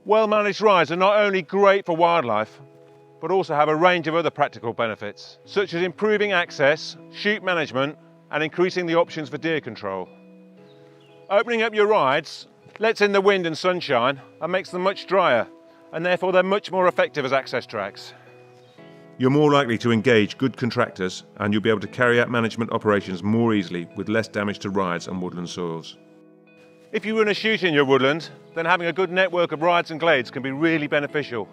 Well-managed rides are not only great for wildlife, but also have a range of other practical benefits, such as improving access, chute management, and increasing the options for deer control. Opening up your rides lets in the wind and sunshine and makes them much drier, and therefore they're much more effective as access tracks. You're more likely to engage good contractors, and you'll be able to carry out management operations more easily with less damage to rides and woodland soils. If you run a chute in your woodland, then having a good network of rides and glades can be really beneficial.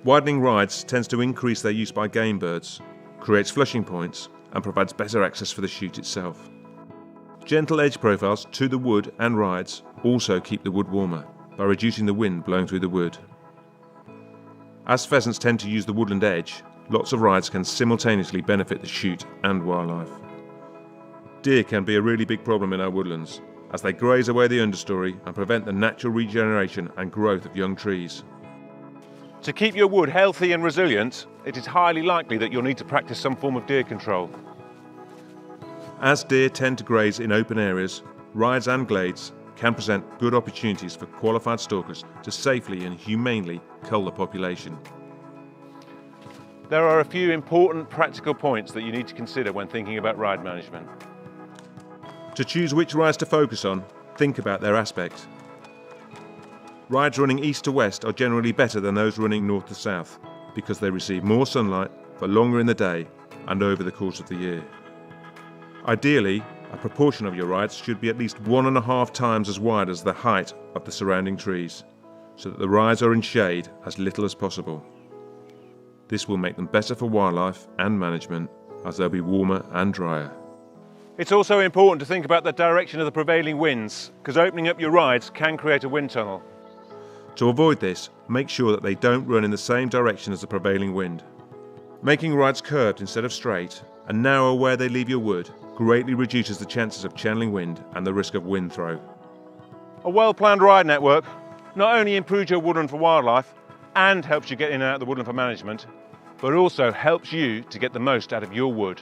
Widening rides tends to increase their use by game birds, creates flushing points, and provides better access for the chute itself. Gentle edge profiles to the wood and rides also keep the wood warmer by reducing the wind blowing through the wood. As pheasants tend to use the woodland edge, lots of rides can simultaneously benefit the chute and wildlife. Deer can be a really big problem in our woodlands, as they graze away the understory and prevent the natural regeneration and growth of young trees. To keep your wood healthy and resilient, it is highly likely that you'll need to practice some form of deer control. As deer tend to graze in open areas, rides and glades can present good opportunities for qualified stalkers to safely and humanely cull the population. There are a few important practical points that you need to consider when thinking about ride management. To choose which rides to focus on, think about their aspect. Rides running east to west are generally better than those running north to south because they receive more sunlight for longer in the day and over the course of the year. Ideally, a proportion of your rides should be at least 1.5 times as wide as the height of the surrounding trees, so that the rides are in shade as little as possible. This will make them better for wildlife and management, as they'll be warmer and drier. It's also important to think about the direction of the prevailing winds, because opening up your rides can create a wind tunnel. To avoid this, make sure that they don't run in the same direction as the prevailing wind. Making rides curved instead of straight and narrow where they leave your wood greatly reduces the chances of channeling wind and the risk of wind throw. A well-planned ride network not only improves your woodland for wildlife and helps you get in and out of the woodland for management, but also helps you to get the most out of your wood.